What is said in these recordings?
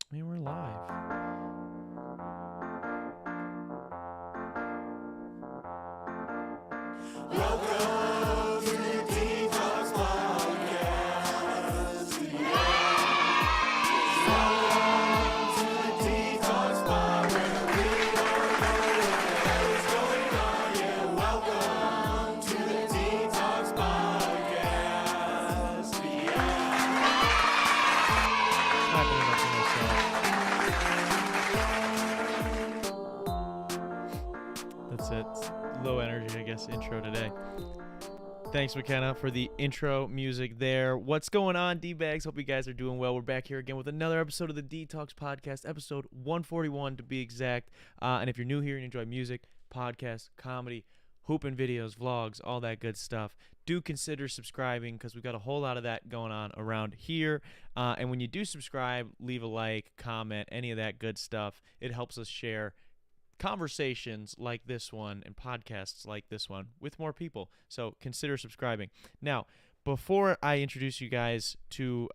I mean, we're live. Welcome to the dtalks podcast. Welcome to the dtalks pod, where we don't know what the hell is going on. Yeah, welcome to the dtalks podcast. Clapping it up for myself. That's it. Low energy, I guess, intro today. Thanks, McKenna, for the intro music there. What's going on, D-Bags? Hope you guys are doing well. We're back here again with another episode of the dtalks podcast, episode 141 to be exact. And if you're new here and you enjoy music, podcasts, comedy, hooping videos, vlogs, all that good stuff, do consider subscribing because we've got a whole lot of that going on around here. And when you do subscribe, leave a like, comment, any of that good stuff. It helps us share conversations like this one and podcasts like this one with more people. So consider subscribing. Now, before I introduce you guys to,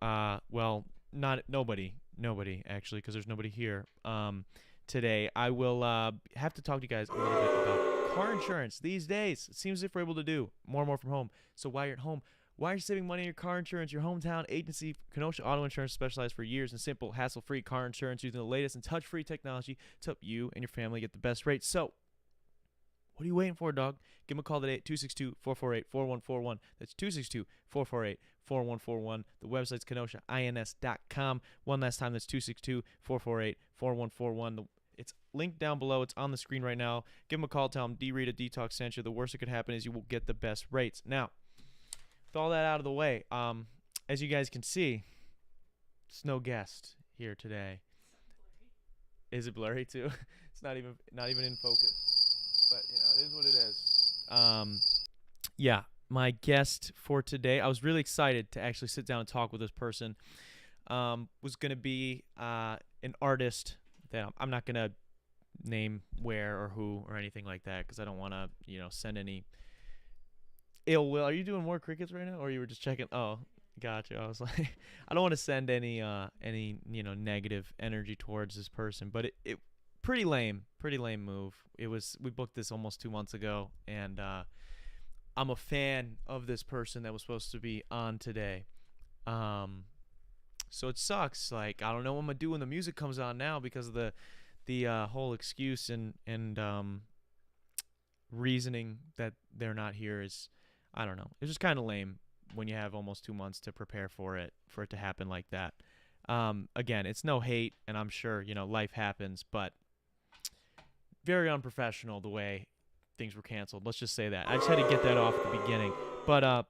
nobody actually, because there's nobody here today, I will have to talk to you guys a little bit about car insurance. These days, it seems as if we're able to do more and more from home. So while you're at home, why are you saving money on your car insurance? Your hometown agency, Kenosha Auto Insurance, specialized for years in simple, hassle-free car insurance using the latest and touch-free technology to help you and your family get the best rates. So, what are you waiting for, dog? Give them a call today at 262-448-4141. That's 262-448-4141. The website's kenoshains.com. One last time, that's 262-448-4141. It's linked down below. It's on the screen right now. Give them a call. Tell them Rita dtalks sent you. The worst that could happen is you will get the best rates. Now, with all that out of the way, as you guys can see, it's no guest here today. Is it blurry too? It's not even in focus, but it is what it is. Yeah, my guest for today, I was really excited to actually sit down and talk with this person. Was gonna be an artist that I'm not gonna name where or who or anything like that because I don't want to send any ill will. Are you doing more crickets right now, or you were just checking? Oh, gotcha. I was like, I don't want to send any negative energy towards this person, but it pretty lame move. We booked this almost 2 months ago, and I'm a fan of this person that was supposed to be on today. So it sucks. Like, I don't know what I'm gonna do when the music comes on now because of the whole excuse and reasoning that they're not here is. I don't know. It's just kind of lame when you have almost 2 months to prepare for it to happen like that. Again, it's no hate, and I'm sure, life happens, but very unprofessional the way things were canceled. Let's just say that. I just had to get that off at the beginning. But a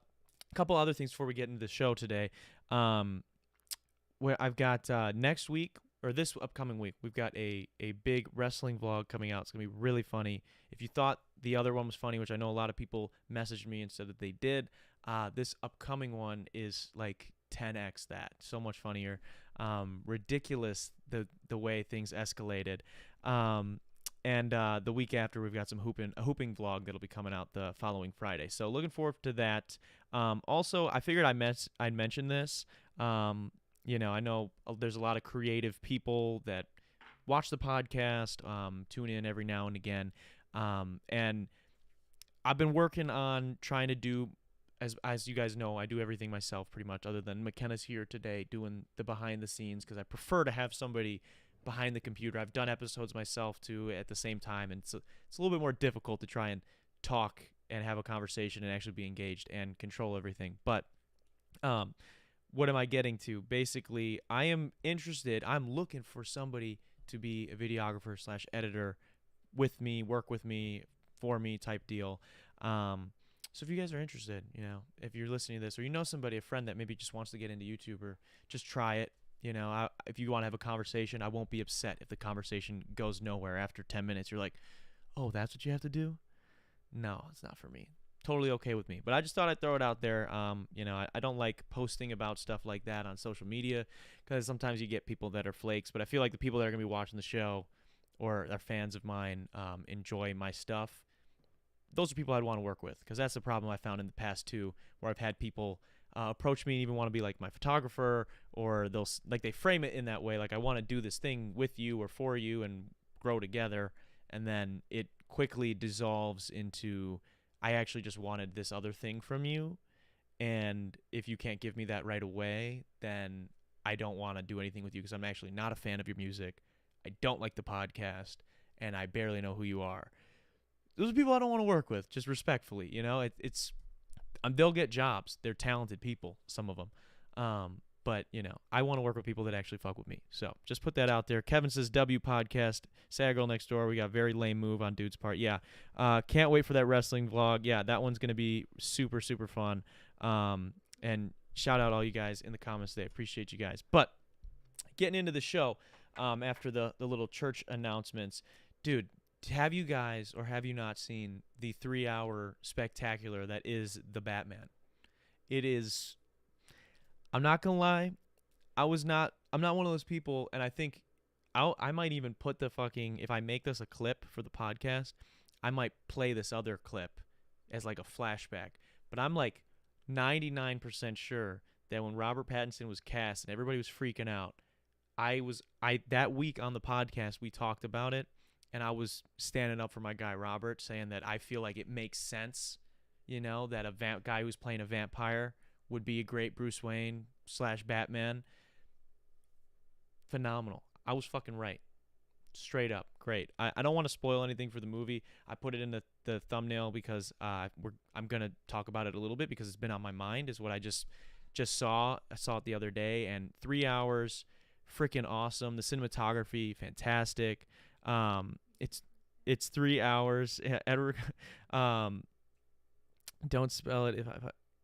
couple other things before we get into the show today. Where I've got next week, or this upcoming week, we've got a big wrestling vlog coming out. It's going to be really funny. If you thought the other one was funny, which I know a lot of people messaged me and said that they did, this upcoming one is like 10x that. So much funnier. Ridiculous the way things escalated. And the week after, we've got a hooping vlog that'll be coming out the following Friday. So looking forward to that. Also, I figured I'd mention this. I know there's a lot of creative people that watch the podcast, tune in every now and again. And I've been working on trying to do, as you guys know, I do everything myself pretty much, other than McKenna's here today doing the behind the scenes because I prefer to have somebody behind the computer. I've done episodes myself too at the same time, and it's a little bit more difficult to try and talk and have a conversation and actually be engaged and control everything. But what am I getting to? Basically, I'm looking for somebody to be a videographer / editor with me, work with me, for me type deal. So if you guys are interested, if you're listening to this, or somebody, a friend that maybe just wants to get into YouTube or just try it, if you want to have a conversation, I won't be upset if the conversation goes nowhere after 10 minutes. You're like, oh, that's what you have to do? No, it's not for me. Totally okay with me. But I just thought I'd throw it out there. I don't like posting about stuff like that on social media because sometimes you get people that are flakes. But I feel like the people that are going to be watching the show or are fans of mine enjoy my stuff. Those are people I'd want to work with because that's the problem I found in the past too, where I've had people approach me and even want to be like my photographer, or they frame it in that way, like I want to do this thing with you or for you and grow together, and then it quickly dissolves into I actually just wanted this other thing from you, and if you can't give me that right away, then I don't want to do anything with you because I'm actually not a fan of your music. I don't like the podcast, and I barely know who you are. Those are people I don't want to work with, just respectfully. It's they'll get jobs. They're talented people, some of them. But I want to work with people that actually fuck with me. So just put that out there. Kevin says W podcast. Sad Girl Next Door. We got very lame move on dude's part. Yeah. Can't wait for that wrestling vlog. Yeah, that one's gonna be super super fun. And shout out all you guys in the comments today. Appreciate you guys. But getting into the show, after the little church announcements, dude. Have you guys or have you not seen the 3-hour spectacular that is The Batman? It is. I'm not gonna lie. I'm not one of those people, and I think I might even put the fucking, if I make this a clip for the podcast, I might play this other clip as like a flashback. But I'm like 99% sure that when Robert Pattinson was cast and everybody was freaking out, that week on the podcast we talked about it. And I was standing up for my guy Robert, saying that I feel like it makes sense, that a guy who's playing a vampire would be a great Bruce Wayne / Batman. Phenomenal. I was fucking right. Straight up. Great. I don't want to spoil anything for the movie. I put it in the thumbnail because I'm going to talk about it a little bit because it's been on my mind, is what I just saw. I saw it the other day, and 3 hours, freaking awesome. The cinematography, fantastic. It's 3 hours. Edward, don't spell it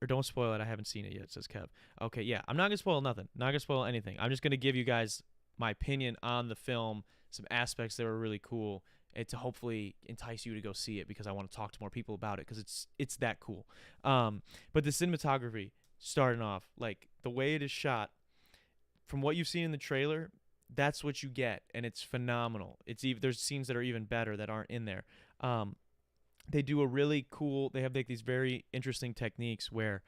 or don't spoil it. I haven't seen it yet, says Kev. Okay, yeah. I'm not gonna spoil nothing. Not gonna spoil anything. I'm just gonna give you guys my opinion on the film, some aspects that were really cool, and to hopefully entice you to go see it because I want to talk to more people about it because it's that cool. But the cinematography, starting off, like the way it is shot, from what you've seen in the trailer, that's what you get, and it's phenomenal. There's scenes that are even better that aren't in there. They do a really cool. They have like these very interesting techniques where,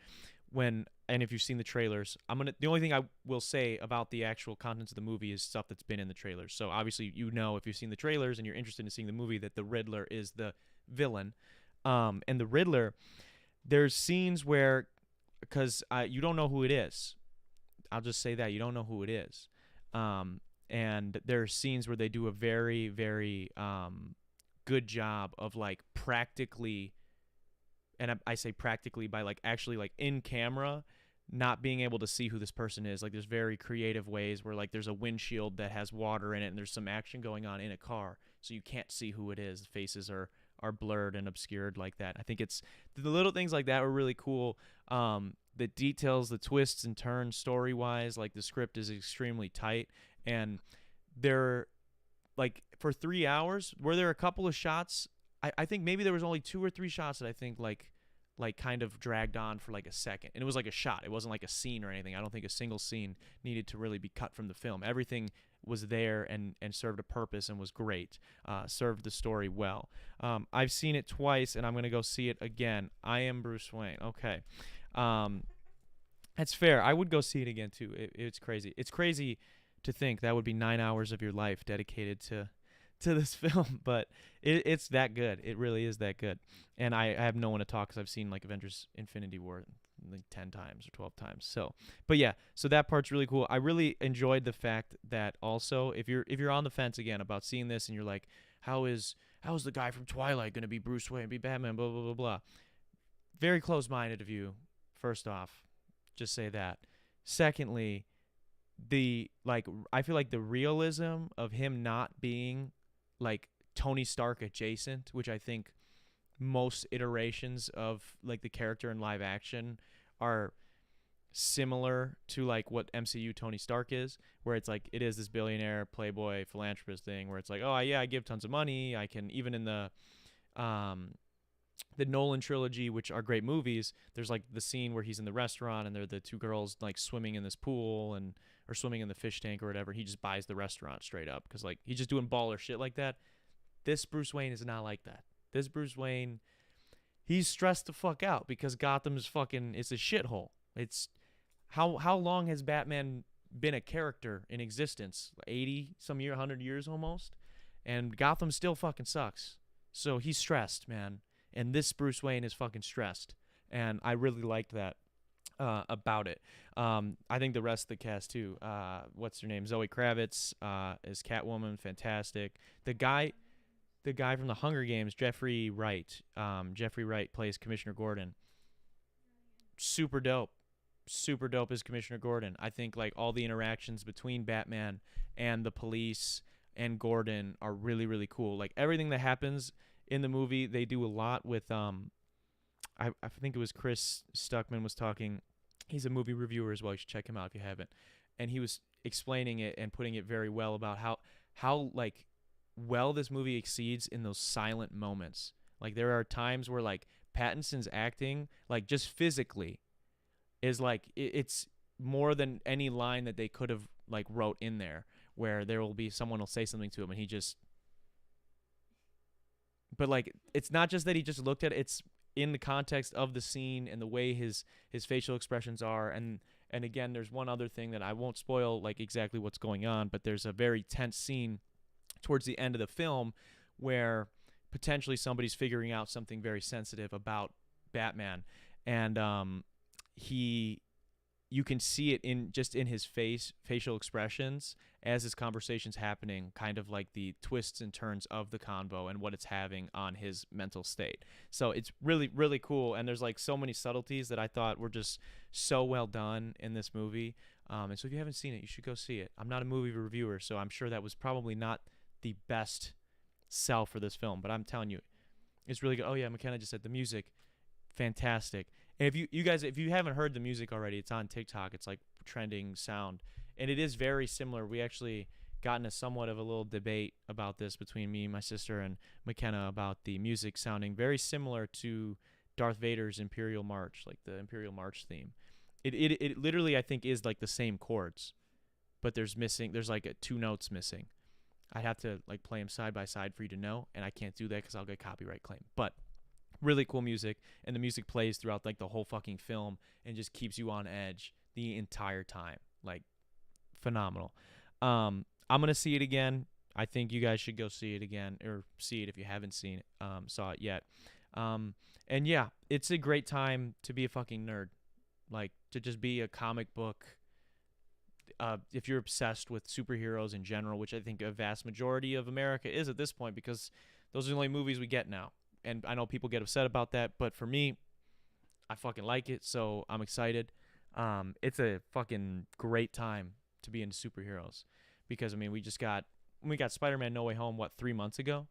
and if you've seen the trailers, the only thing I will say about the actual contents of the movie is stuff that's been in the trailers. So obviously, if you've seen the trailers and you're interested in seeing the movie, that the Riddler is the villain, and the Riddler. There's scenes where, because you don't know who it is. I'll just say that you don't know who it is. And there are scenes where they do a very, very good job of like practically, and I say practically by like actually like in camera, not being able to see who this person is. Like there's very creative ways where like there's a windshield that has water in it and there's some action going on in a car, so you can't see who it is. The faces are blurred and obscured like that. I think it's the little things like that were really cool. The details, the twists and turns story-wise, like the script is extremely tight. And there, like, for 3 hours, were there a couple of shots? I think maybe there was only 2 or 3 shots that I think, like kind of dragged on for, like, a second. And it was like a shot. It wasn't like a scene or anything. I don't think a single scene needed to really be cut from the film. Everything was there and served a purpose and was great. Served the story well. I've seen it twice, and I'm going to go see it again. I am Bruce Wayne. Okay. That's fair. I would go see it again, too. It's crazy. It's crazy to think that would be 9 hours of your life dedicated to this film, but it's that good. It really is that good. And I have no one to talk because I've seen like Avengers Infinity War like 10 times or 12 times. So, but yeah, so that part's really cool. I really enjoyed the fact that also if you're on the fence again about seeing this and you're like, how is the guy from Twilight going to be Bruce Wayne, be Batman, blah blah blah blah. Very close-minded of you. First off, just say that. Secondly, I feel like the realism of him not being like Tony Stark adjacent, which I think most iterations of like the character in live action are similar to like what MCU Tony Stark is, where it's like it is this billionaire playboy philanthropist thing where it's like, oh yeah, I give tons of money. I can, even in the Nolan trilogy, which are great movies, there's like the scene where he's in the restaurant and they're the two girls like swimming in this pool or swimming in the fish tank or whatever. He just buys the restaurant straight up because like he's just doing baller shit like that. This Bruce Wayne is not like that. This Bruce Wayne, he's stressed the fuck out because Gotham is fucking, it's a shithole. It's how long has Batman been a character in existence? 80 some year, 100 years almost, and Gotham still fucking sucks. So he's stressed, man, and this Bruce Wayne is fucking stressed, and I really liked that about it. I think the rest of the cast too. What's her name? Zoe Kravitz is Catwoman, fantastic. The guy from the Hunger Games, Jeffrey Wright. Jeffrey Wright plays Commissioner Gordon. Super dope. Super dope as Commissioner Gordon. I think like all the interactions between Batman and the police and Gordon are really, really cool. Like everything that happens in the movie, they do a lot with I think it was Chris Stuckman was talking. He's a movie reviewer as well. You should check him out if you haven't. And he was explaining it and putting it very well about how like well this movie exceeds in those silent moments. Like there are times where like Pattinson's acting, like just physically, is like it's more than any line that they could have like wrote in there. Where there will be someone will say something to him and he just. But like it's not just that he just looked at it, it's in the context of the scene and the way his facial expressions are. And again, there's one other thing that I won't spoil like exactly what's going on, but there's a very tense scene towards the end of the film where potentially somebody's figuring out something very sensitive about Batman, and you can see it in his facial expressions as his conversation's happening, kind of like the twists and turns of the convo and what it's having on his mental state. So it's really, really cool. And there's like so many subtleties that I thought were just so well done in this movie. And so if you haven't seen it, you should go see it. I'm not a movie reviewer, so I'm sure that was probably not the best sell for this film, but I'm telling you, it's really good. Oh yeah, McKenna just said the music, fantastic. And if you haven't heard the music already, it's on TikTok. It's like trending sound, and it is very similar. We actually got in a somewhat of a little debate about this between me, my sister, and McKenna about the music sounding very similar to Darth Vader's Imperial March, like the Imperial March theme. It literally I think is like the same chords, but there's like two notes missing. I'd have to like play them side by side for you to know, and I can't do that because I'll get copyright claim. But really cool music, and the music plays throughout like the whole fucking film and just keeps you on edge the entire time. Like phenomenal. I'm gonna see it again. I think you guys should go see it again, or see it if you haven't saw it yet. And yeah, it's a great time to be a fucking nerd, like to just be a comic book. If you're obsessed with superheroes in general, which I think a vast majority of America is at this point, because those are the only movies we get now. And I know people get upset about that, but for me, I fucking like it, so I'm excited. It's a fucking great time to be into superheroes, because I mean we got Spider-Man No Way Home 3 months ago,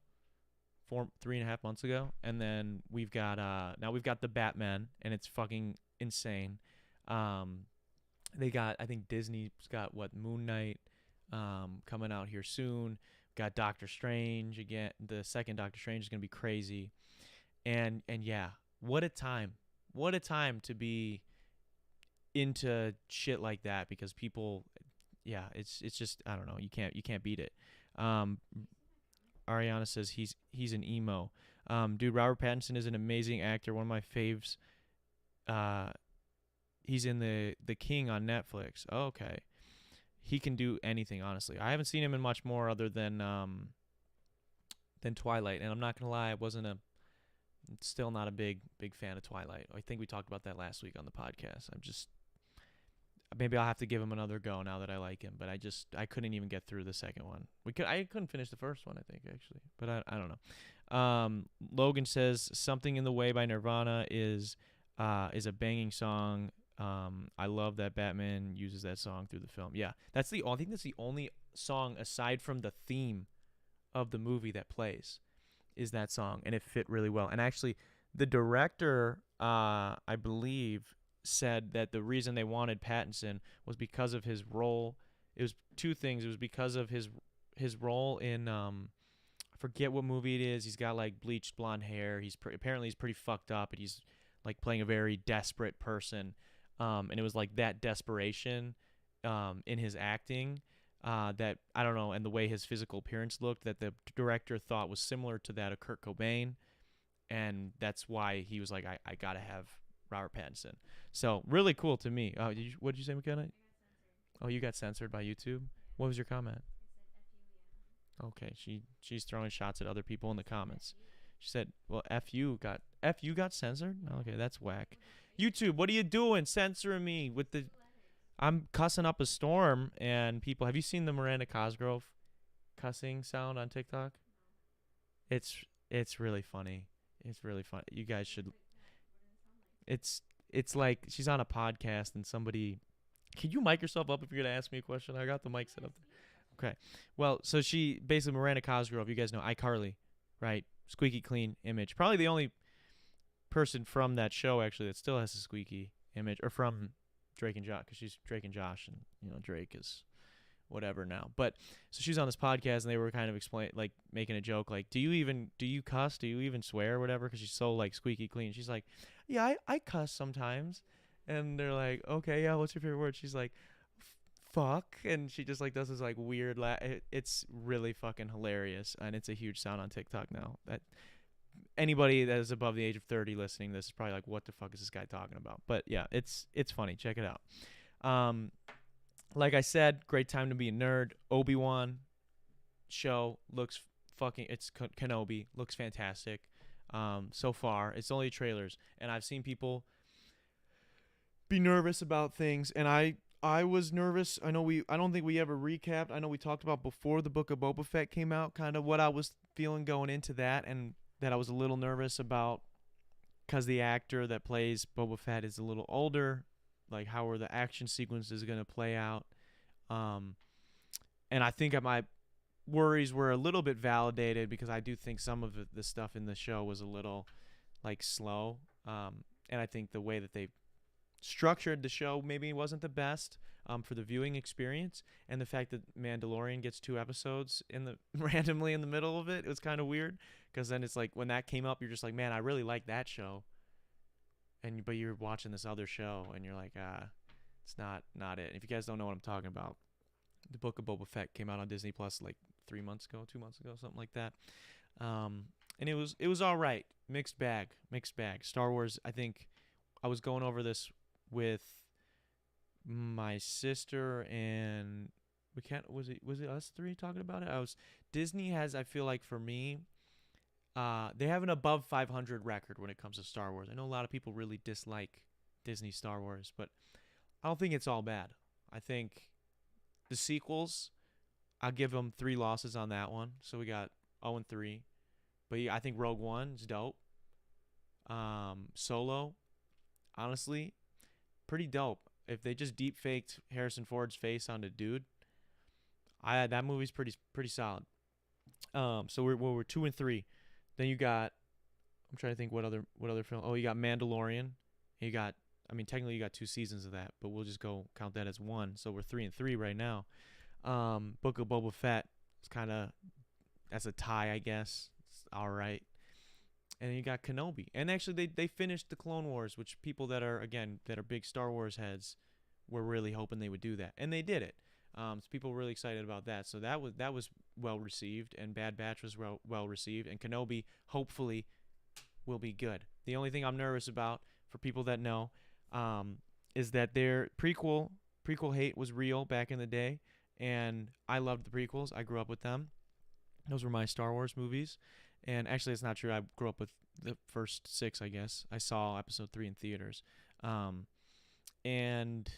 3.5 months ago, and then we've got now we've got the Batman, and it's fucking insane. I think Disney's got Moon Knight coming out here soon. Got Doctor Strange again. The second Doctor Strange is gonna be crazy, and yeah, what a time to be into shit like that, because people, yeah, it's just I don't know, you can't beat it. Ariana says he's an emo. Dude, Robert Pattinson is an amazing actor, one of my faves. He's in the King on Netflix. Oh, okay. He can do anything, honestly. I haven't seen him in much more other than Twilight, and I'm not gonna lie, still not a big fan of Twilight. I think we talked about that last week on the podcast. Maybe I'll have to give him another go now that I like him, but I couldn't even get through the second one. I couldn't finish the first one, I think, actually, but I don't know. Logan says Something in the Way by Nirvana is a banging song. I love that Batman uses that song through the film. Yeah, I think that's the only song aside from the theme of the movie that plays is that song, and it fit really well. And actually, the director, I believe, said that the reason they wanted Pattinson was because of his role. It was two things. It was because of his role in I forget what movie it is. He's got like bleached blonde hair. Apparently he's pretty fucked up, and he's like playing a very desperate person. And it was like that desperation in his acting that, I don't know, and the way his physical appearance looked, that the director thought was similar to that of Kurt Cobain. And that's why he was like, I got to have Robert Pattinson. So really cool to me. What did you say, McKenna? Oh, you got censored by YouTube. What was your comment? Okay, she's throwing shots at other people in the comments. She said, "Well, F you got censored." Okay, that's whack. YouTube, what are you doing, censoring me with the? I'm cussing up a storm, and people. Have you seen the Miranda Cosgrove cussing sound on TikTok? It's really funny. It's really fun. You guys should. It's like she's on a podcast and somebody. Can you mic yourself up if you're gonna ask me a question? I got the mic set up. Okay. Well, so she basically Miranda Cosgrove. You guys know iCarly, right? Squeaky clean image. Probably the only person from that show actually that still has a squeaky image, or from Drake and Josh, because she's Drake and Josh, and Drake is whatever now. But so she's on this podcast, and they were kind of making a joke, like, do you cuss? Do you even swear or whatever? Because she's so like squeaky clean. She's like, yeah, I cuss sometimes. And they're like, okay, yeah, what's your favorite word? She's like, fuck, and she just like does this like weird it's really fucking hilarious, and it's a huge sound on TikTok now. That anybody that is above the age of 30 listening to this is probably like, what the fuck is this guy talking about? But yeah, it's funny. Check it out. Like I said, great time to be a nerd. Obi-Wan show looks it's Kenobi, looks fantastic. So far it's only trailers, and I've seen people be nervous about things, and I was nervous. I don't think we ever recapped. I know we talked about before the Book of Boba Fett came out, kind of what I was feeling going into that, and that I was a little nervous about because the actor that plays Boba Fett is a little older. Like, how are the action sequences going to play out? And I think my worries were a little bit validated, because I do think some of the stuff in the show was a little like slow. And I think the way that they structured the show maybe wasn't the best for the viewing experience, and the fact that Mandalorian gets 2 episodes randomly in the middle of it was kind of weird, because then it's like when that came up, you're just like, man, I really like that show, but you're watching this other show and you're like, it's not it. And if you guys don't know what I'm talking about, the Book of Boba Fett came out on Disney Plus like 2 months ago, something like that. And it was all right. Mixed bag. Star Wars, I think I was going over this with my sister, and was it us 3 talking about it? Disney has, I feel like, for me, they have an above 500 record when it comes to Star Wars. I know a lot of people really dislike Disney Star Wars, but I don't think it's all bad. I think the sequels, I'll give them 3 losses on that one. So we got 0-3. But yeah, I think Rogue One is dope. Solo, honestly, pretty dope. If they just deep faked Harrison Ford's face onto dude, that movie's pretty solid. So we're 2-3. Then you got, I'm trying to think what other film. Oh, you got Mandalorian. Technically you got 2 seasons of that, but we'll just count that as 1. So we're 3-3 right now. Book of Boba Fett is that's a tie, I guess. It's all right. And then you got Kenobi. And actually they finished the Clone Wars, which people that are big Star Wars heads were really hoping they would do that. And they did it. So people were really excited about that. So that was well received, and Bad Batch was well received, and Kenobi hopefully will be good. The only thing I'm nervous about, for people that know, is that their prequel hate was real back in the day, and I loved the prequels. I grew up with them. Those were my Star Wars movies. And actually, it's not true. I grew up with the first 6, I guess. I saw episode 3 in theaters. And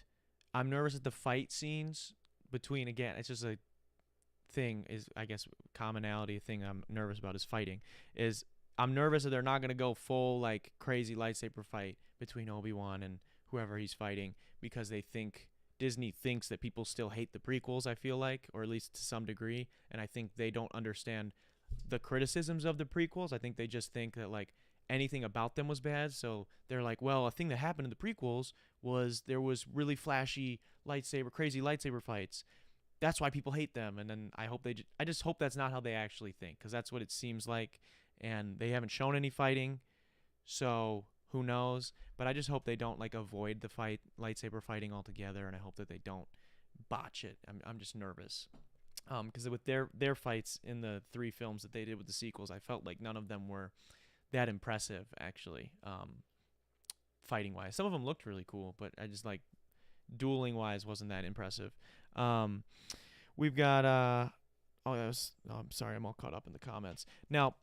I'm nervous at the fight scenes between, again, it's just a thing, is, I guess, commonality, a thing I'm nervous about is fighting. I'm nervous that they're not going to go full, like, crazy lightsaber fight between Obi-Wan and whoever he's fighting, because Disney thinks that people still hate the prequels, I feel like, or at least to some degree. And I think they don't understand the criticisms of the prequels. I think they just think that, like, anything about them was bad. So they're like, well, a thing that happened in the prequels was there was really flashy crazy lightsaber fights. That's why people hate them. And then I just hope that's not how they actually think, because that's what it seems like. And they haven't shown any fighting, so who knows? But I just hope they don't, like, avoid the lightsaber fighting altogether, and I hope that they don't botch it. I'm just nervous. Because with their fights in the 3 films that they did with the sequels, I felt like none of them were that impressive, actually. fighting wise. Some of them looked really cool, but I just like dueling wise wasn't that impressive. We've got I'm sorry, I'm all caught up in the comments. Now,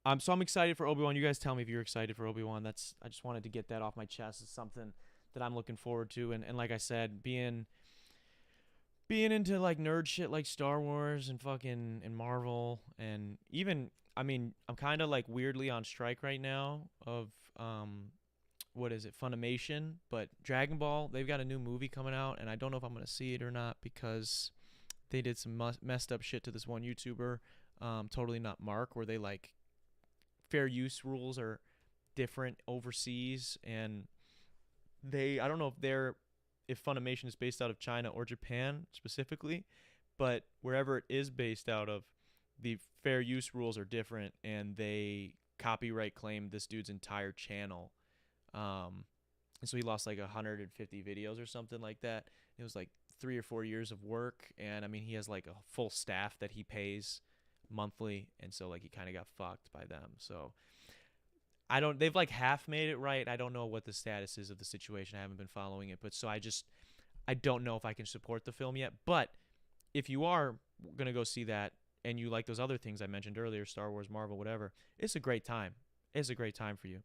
I'm excited for Obi-Wan. You guys tell me if you're excited for Obi-Wan. I just wanted to get that off my chest. It's something that I'm looking forward to, and like I said, being into like nerd shit like Star Wars and fucking and Marvel, and even I mean I'm kind of like weirdly on strike right now of what is it, Funimation, but Dragon Ball, they've got a new movie coming out, and I don't know if I'm gonna see it or not because they did some messed up shit to this one YouTuber, totally not Mark, where they like fair use rules are different overseas, and I don't know if Funimation is based out of China or Japan specifically, but wherever it is based out of, the fair use rules are different, and they copyright claimed this dude's entire channel. And so he lost like 150 videos or something like that. It was like 3 or 4 years of work, and I mean he has like a full staff that he pays monthly, and so like he kind of got fucked by them. So they've like half made it right. I don't know what the status is of the situation. I haven't been following it, but so I don't know if I can support the film yet. But if you are going to go see that and you like those other things I mentioned earlier, Star Wars, Marvel, whatever, it's a great time. It's a great time for you.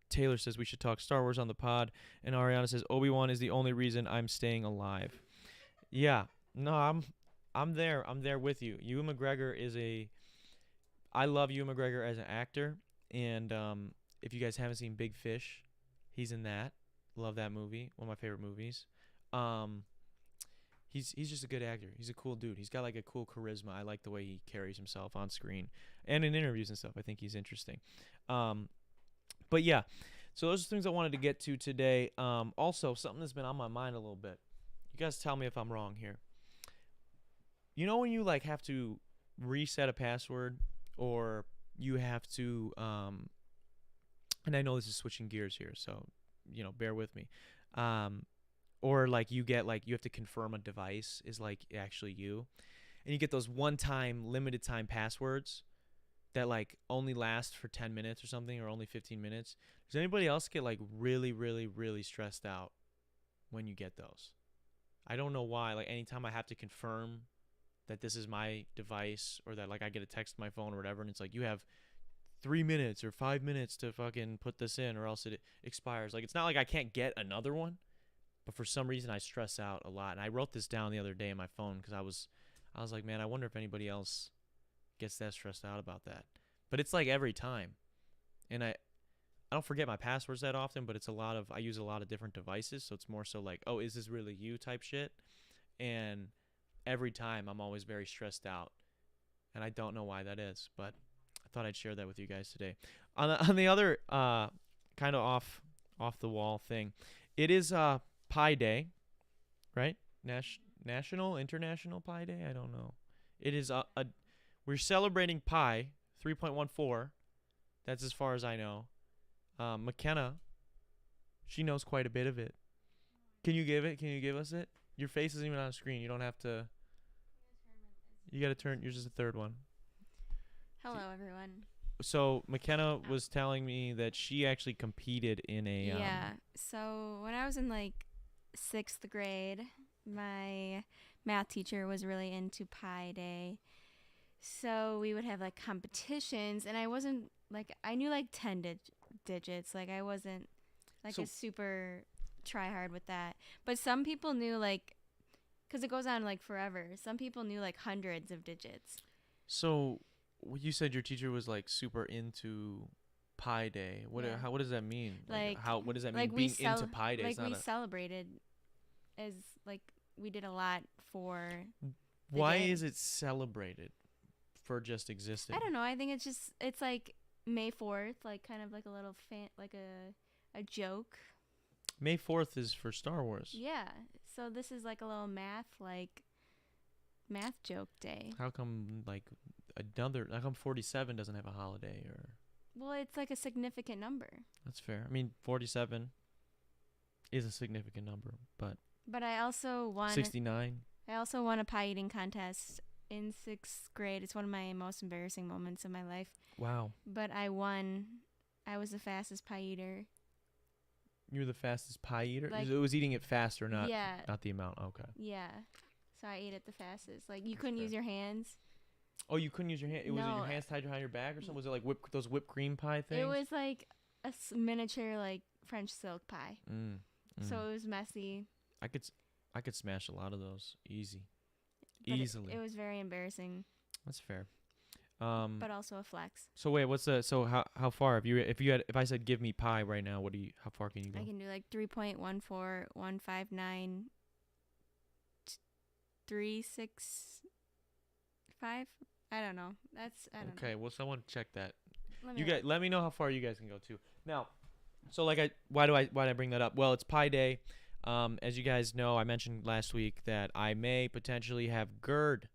Taylor says we should talk Star Wars on the pod, and Ariana says Obi-Wan is the only reason I'm staying alive. Yeah, no, I'm there. I'm there with you. Ewan McGregor I love Ewan McGregor as an actor, and if you guys haven't seen Big Fish, he's in that. Love that movie. One of my favorite movies. He's just a good actor. He's a cool dude. He's got like a cool charisma. I like the way he carries himself on screen and in interviews and stuff. I think he's interesting. But yeah, so those are things I wanted to get to today. Also, something that's been on my mind a little bit. You guys tell me if I'm wrong here. You know when you like have to reset a password, or you have to and I know this is switching gears here, so bear with me. Or like you have to confirm a device is like actually you, and you get those one-time limited time passwords that like only last for 10 minutes or something, or only 15 minutes. Does anybody else get like really, really, really stressed out when you get those? I don't know why. Like anytime I have to confirm that this is my device, or that like I get a text to my phone or whatever, and it's like you have 3 minutes or 5 minutes to fucking put this in or else it expires. Like it's not like I can't get another one, but for some reason I stress out a lot. And I wrote this down the other day in my phone because I was like, man, I wonder if anybody else gets that stressed out about that. But it's like every time. And I don't forget my passwords that often, but I use a lot of different devices, so it's more so like, oh, is this really you type shit? And every time I'm always very stressed out, and I don't know why that is, but I thought I'd share that with you guys today. On the other kind of off the wall thing, it is Pi Day, right? National International Pi Day. I don't know. It is we're celebrating Pi 3.14. That's as far as I know. McKenna, she knows quite a bit of it. Can you give us it? Your face isn't even on the screen. You don't have to. You got to turn. Yours is the third one. Hello, everyone. So McKenna was telling me that she actually competed in a. Yeah. So when I was in like 6th grade, my math teacher was really into Pi Day. So we would have like competitions, and I wasn't like, I knew like 10 digits. Like I wasn't like a super try hard with that. But some people knew like, because it goes on like forever. Some people knew like hundreds of digits. So you said your teacher was like super into Pi Day. What does that mean? Like what does that mean? Like being into Pi Day. Like we celebrated as like we did a lot for. Why is it celebrated for just existing? I don't know. I think it's like May 4th, like kind of like a little like a joke. May 4th is for Star Wars. Yeah. So this is like a little math joke day. How come 47 doesn't have a holiday? Or well, it's like a significant number. That's fair. I mean, 47 is a significant number, but I also won 69. I also won a pie eating contest in 6th grade. It's one of my most embarrassing moments of my life. Wow. But I won I was the fastest pie eater. You were the fastest pie eater? Like- It was eating it faster, not Yeah. not the amount. Okay. Yeah. So I ate it the fastest. Like you couldn't fair. use your hands. Oh, you couldn't use your hand. Was it No. your hands tied behind your back or something? Was it like those whipped cream pie things? It was like a miniature like French silk pie. So it was messy. I could smash a lot of those easy. But Easily. It was very embarrassing, That's fair. but also a flex. So wait, how far if I said give me pie right now, how far can you go? I can do like 3.14, 159, 365. I don't know. I don't know. Okay, well someone check that. Let me You look. guys let me know how far you guys can go too. Now, so why did I bring that up? Well, it's Pie Day. As you guys know, I mentioned last week that I may potentially have GERD.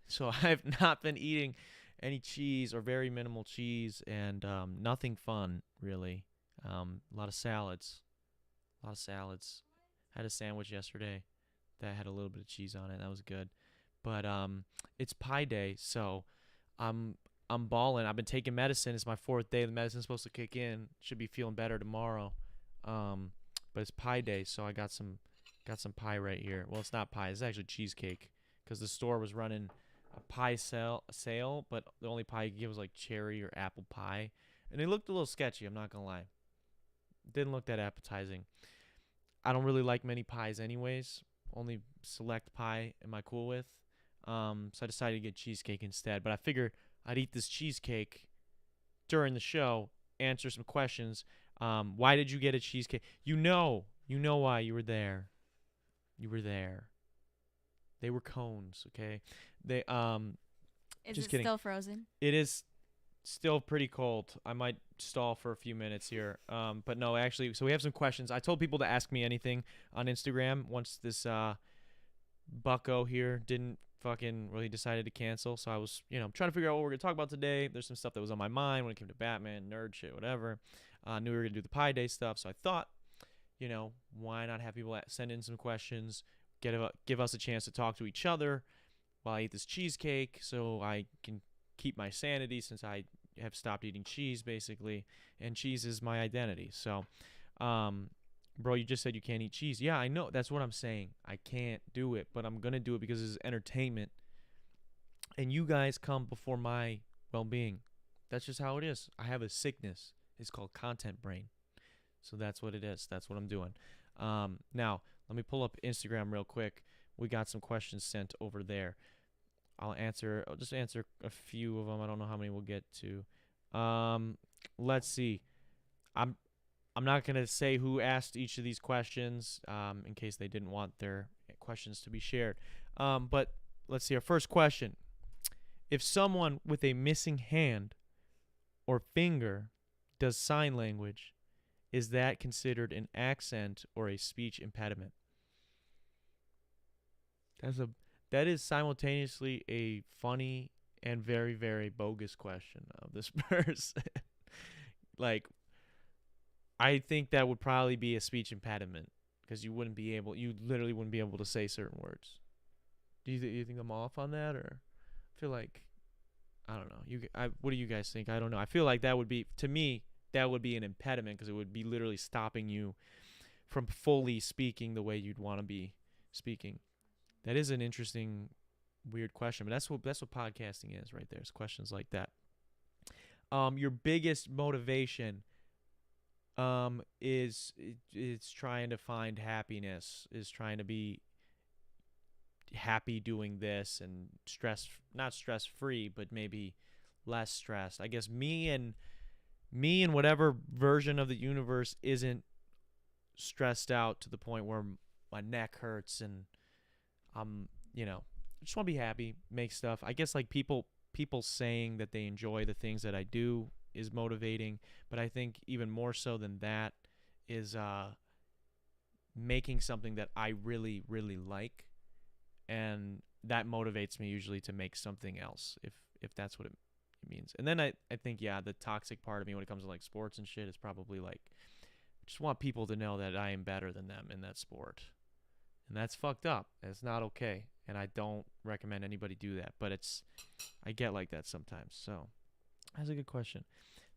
So I've not been eating any cheese or very minimal cheese and nothing fun really. A lot of salads. Had a sandwich yesterday that had a little bit of cheese on it. That was good. But it's Pie Day, so I'm balling. I've been taking medicine. It's my 4th day. The medicine's supposed to kick in. Should be feeling better tomorrow. But it's Pie Day, so I got some pie right here. Well, it's not pie. It's actually cheesecake because the store was running a pie sale, but the only pie you could get was like cherry or apple pie, and it looked a little sketchy. I'm not gonna lie. Didn't look that appetizing. I don't really like many pies, anyways. Only select pie am I cool with. So I decided to get cheesecake instead. But I figured I'd eat this cheesecake during the show, answer some questions. Why did you get a cheesecake? You know why you were there. You were there. They were cones, okay? They Is just it kidding. still frozen? It is still pretty cold. I might stall for a few minutes here. But no, actually, so we have some questions. I told people to ask me anything on Instagram once this bucko here didn't fucking really decided to cancel. So I was, trying to figure out what we're going to talk about today. There's some stuff that was on my mind when it came to Batman, nerd shit, whatever. Knew we were going to do the Pie Day stuff. So I thought, why not have people send in some questions, give us a chance to talk to each other while I eat this cheesecake so I can keep my sanity since I have stopped eating cheese, basically. And cheese is my identity. So, bro, you just said you can't eat cheese. Yeah, I know. That's what I'm saying. I can't do it, but I'm going to do it because it's entertainment. And you guys come before my well-being. That's just how it is. I have a sickness. It's called content brain. So that's what it is. That's what I'm doing. Now, let me pull up Instagram real quick. We got some questions sent over there. I'll just answer a few of them. I don't know how many we'll get to. Let's see. I'm not going to say who asked each of these questions in case they didn't want their questions to be shared. But let's see. Our first question. If someone with a missing hand or finger does sign language, is that considered an accent or a speech impediment? That is simultaneously a funny and very, very bogus question of this person. I think that would probably be a speech impediment because you literally wouldn't be able to say certain words. Do you think I'm off on that, or I feel like, I don't know. What do you guys think? I don't know. I feel like that would be, to me, that would be an impediment because it would be literally stopping you from fully speaking the way you'd want to be speaking. That is an interesting, weird question, but that's what podcasting is right there. It's questions like that. Your biggest motivation is trying to find happiness, is trying to be happy doing this and not stress free, but maybe less stressed. I guess me and whatever version of the universe isn't stressed out to the point where my neck hurts and just want to be happy, make stuff. I guess like people saying that they enjoy the things that I do is motivating, but I think even more so than that is making something that I really, really like, and that motivates me usually to make something else if that's what it means. And then I think, yeah, the toxic part of me when it comes to like sports and shit is probably like, I just want people to know that I am better than them in that sport. And that's fucked up. It's not okay. And I don't recommend anybody do that. But I get like that sometimes. So that's a good question.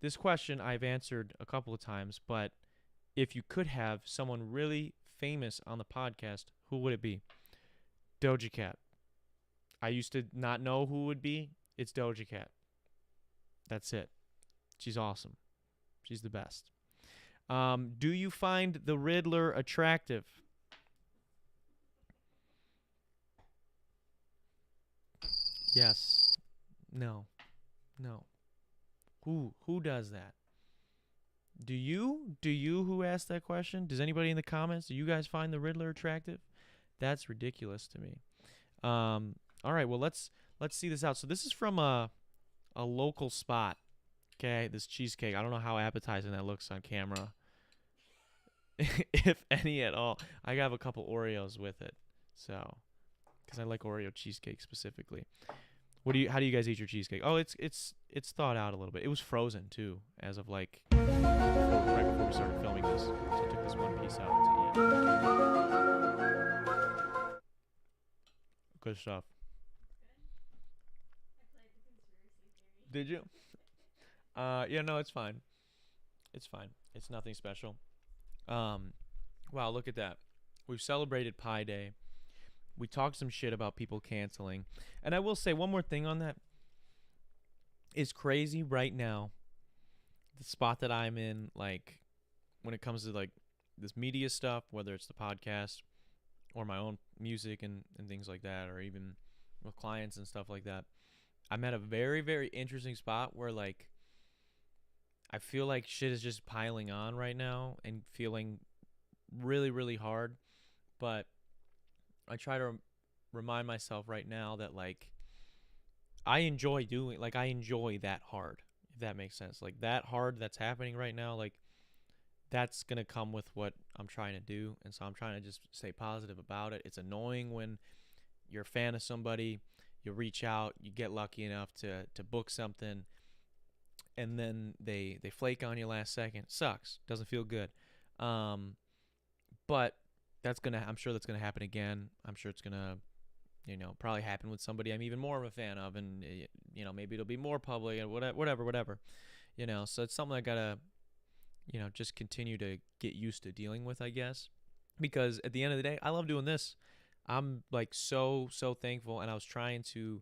this question I've answered a couple of times, but if you could have someone really famous on the podcast, who would it be? Doja Cat. I used to not know who it would be. It's Doja Cat. That's it. She's awesome. She's the best. Do you find the Riddler attractive? Yes. No. No. Who does that? Do you? Do you who asked that question? Does anybody in the comments, do you guys find the Riddler attractive? That's ridiculous to me. All right, well let's see this out. So this is from a local spot. Okay, this cheesecake. I don't know how appetizing that looks on camera. If any at all. I have a couple Oreos with it. So, cuz I like Oreo cheesecake specifically. How do you guys eat your cheesecake? Oh, it's thawed out a little bit. It was frozen too, as of like right before we started filming this. So I took this one piece out to eat. Good stuff. Did you? Yeah, no, it's fine. It's fine. It's nothing special. Wow, look at that. We've celebrated Pi Day. We talked some shit about people canceling. And I will say one more thing on that. It's crazy right now. The spot that I'm in, like, when it comes to, like, this media stuff, whether it's the podcast or my own music and things like that, or even with clients and stuff like that, I'm at a very, very interesting spot where, like, I feel like shit is just piling on right now and feeling really, really hard. But I try to remind myself right now that, like, I enjoy that hard, if that makes sense. Like, that hard that's happening right now, like, that's going to come with what I'm trying to do. And so I'm trying to just stay positive about it. It's annoying when you're a fan of somebody, you reach out, you get lucky enough to book something, and then they flake on you last second. Sucks. Doesn't feel good. But I'm sure that's gonna happen again. I'm sure it's gonna, probably happen with somebody I'm even more of a fan of, and maybe it'll be more public and whatever. So it's something I gotta, just continue to get used to dealing with, I guess. Because at the end of the day, I love doing this. I'm like so thankful, and I was trying to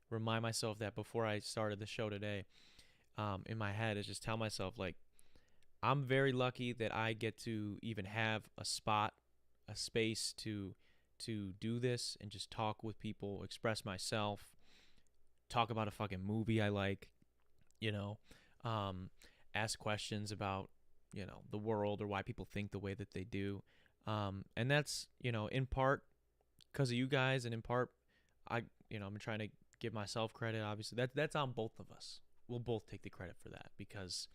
remind myself that before I started the show today. In my head is just tell myself, like, I'm very lucky that I get to even have a space to do this and just talk with people, express myself, talk about a fucking movie I like, ask questions about, the world or why people think the way that they do. And that's, in part because of you guys, and in part, I'm trying to give myself credit, obviously. That's on both of us. We'll both take the credit for that, because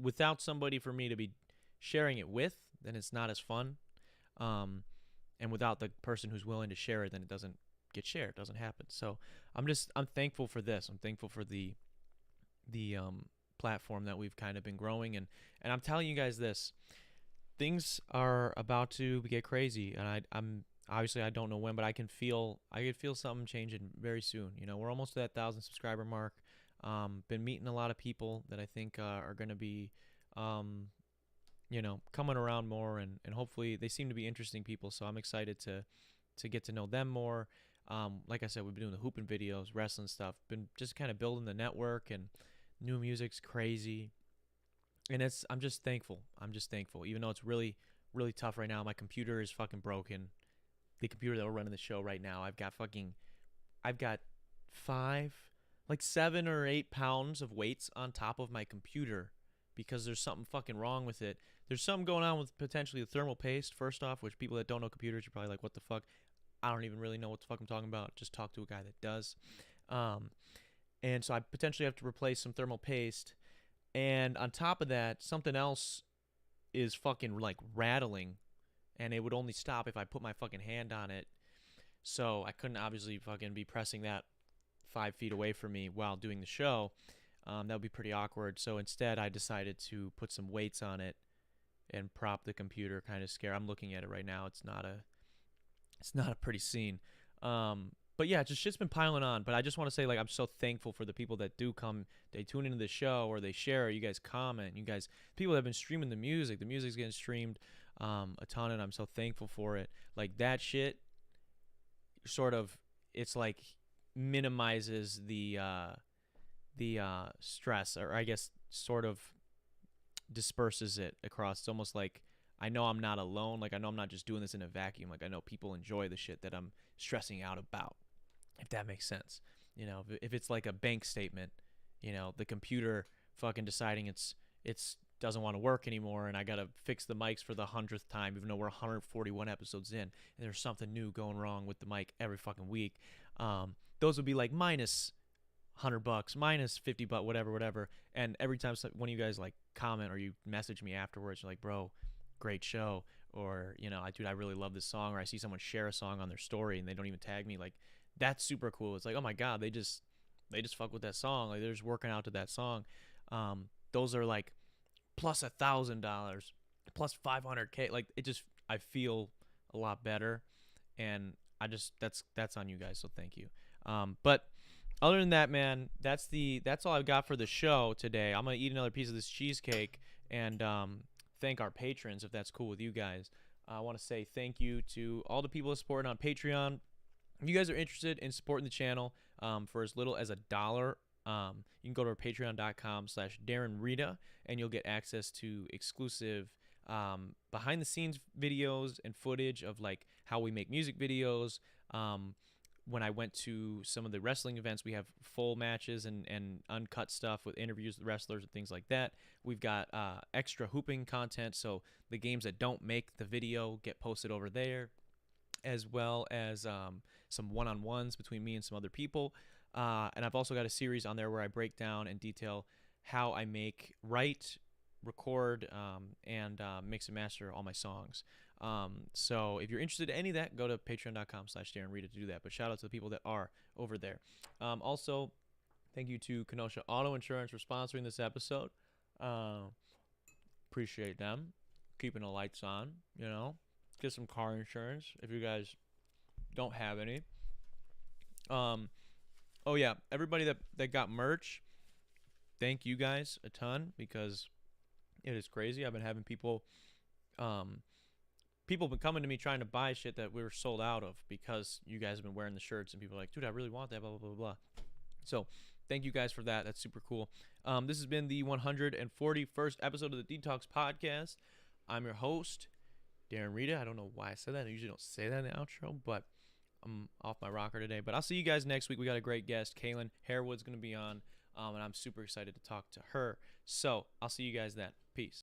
without somebody for me to be sharing it with, then it's not as fun. And without the person who's willing to share it, then it doesn't get shared. It doesn't happen. So I'm thankful for this. I'm thankful for the platform that we've kind of been growing. And I'm telling you guys this, things are about to get crazy. And I'm obviously, I don't know when, but I could feel something changing very soon. We're almost at that 1,000 subscriber mark. Been meeting a lot of people that I think are going to be, coming around more, and hopefully they seem to be interesting people. So I'm excited to get to know them more. Like I said, we've been doing the hooping videos, wrestling stuff, been just kind of building the network, and new music's crazy. And I'm just thankful. Even though it's really, really tough right now. My computer is fucking broken. The computer that we're running the show right now, I've got 7 or 8 pounds of weights on top of my computer because there's something fucking wrong with it. There's something going on with potentially the thermal paste, first off, which people that don't know computers, you're probably like, what the fuck? I don't even really know what the fuck I'm talking about. Just talk to a guy that does. And so I potentially have to replace some thermal paste. And on top of that, something else is fucking like rattling, and it would only stop if I put my fucking hand on it. So I couldn't obviously fucking be pressing that 5 feet away from me while doing the show. That would be pretty awkward. So instead, I decided to put some weights on it and prop the computer. Kind of scare. I'm looking at it right now. It's not a pretty scene. but yeah, just shit's been piling on. But I just want to say, like, I'm so thankful for the people that do come, they tune into the show or they share. You guys comment. You guys, people that have been streaming the music. The music's getting streamed a ton, and I'm so thankful for it. Like that shit, sort of, it's like minimizes the stress, or I guess sort of disperses it across. It's almost like I know I'm not alone. Like I know I'm not just doing this in a vacuum. Like I know people enjoy the shit that I'm stressing out about, if that makes sense. You know, if it's like a bank statement, you know, the computer fucking deciding it's doesn't want to work anymore, and I gotta fix the mics for the 100th time, even though we're 141 episodes in, and there's something new going wrong with the mic every fucking week. Those would be like minus $100, minus $50, whatever. And every time one of you guys like comment or you message me afterwards, you're like, bro, great show, or you know, dude, I really love this song, or I see someone share a song on their story and they don't even tag me, like that's super cool. It's like, oh my god, they just fuck with that song, like they're just working out to that song. Those are like plus $1,000, plus 500K, like it just, I feel a lot better, and I just, that's on you guys, so thank you. But other than that, man, that's all I've got for the show today. I'm gonna eat another piece of this cheesecake and thank our patrons, if that's cool with you guys. I want to say thank you to all the people that support on Patreon. If you guys are interested in supporting the channel for as little as $1, you can go to patreon.com/Darren Rita, and you'll get access to exclusive behind the scenes videos and footage of like how we make music videos. When I went to some of the wrestling events, we have full matches and uncut stuff with interviews with wrestlers and things like that. We've got extra hooping content, so the games that don't make the video get posted over there, as well as some one-on-ones between me and some other people. And I've also got a series on there where I break down and detail how I write, record, and mix and master all my songs. So if you're interested in any of that, go to patreon.com/Darren Rita to do that. But shout out to the people that are over there. Also, thank you to Kenosha Auto Insurance for sponsoring this episode. Appreciate them keeping the lights on, you know. Get some car insurance if you guys don't have any. Oh yeah, everybody that got merch, thank you guys a ton, because it is crazy. I've been having people have been coming to me trying to buy shit that we were sold out of because you guys have been wearing the shirts, and people are like, dude, I really want that, blah, blah, blah, blah. So thank you guys for that. That's super cool. This has been the 141st episode of the dtalks podcast. I'm your host, Darren Rita. I don't know why I said that. I usually don't say that in the outro, but I'm off my rocker today. But I'll see you guys next week. We got a great guest. Kaylin Harewood's going to be on, and I'm super excited to talk to her. So I'll see you guys then. Peace.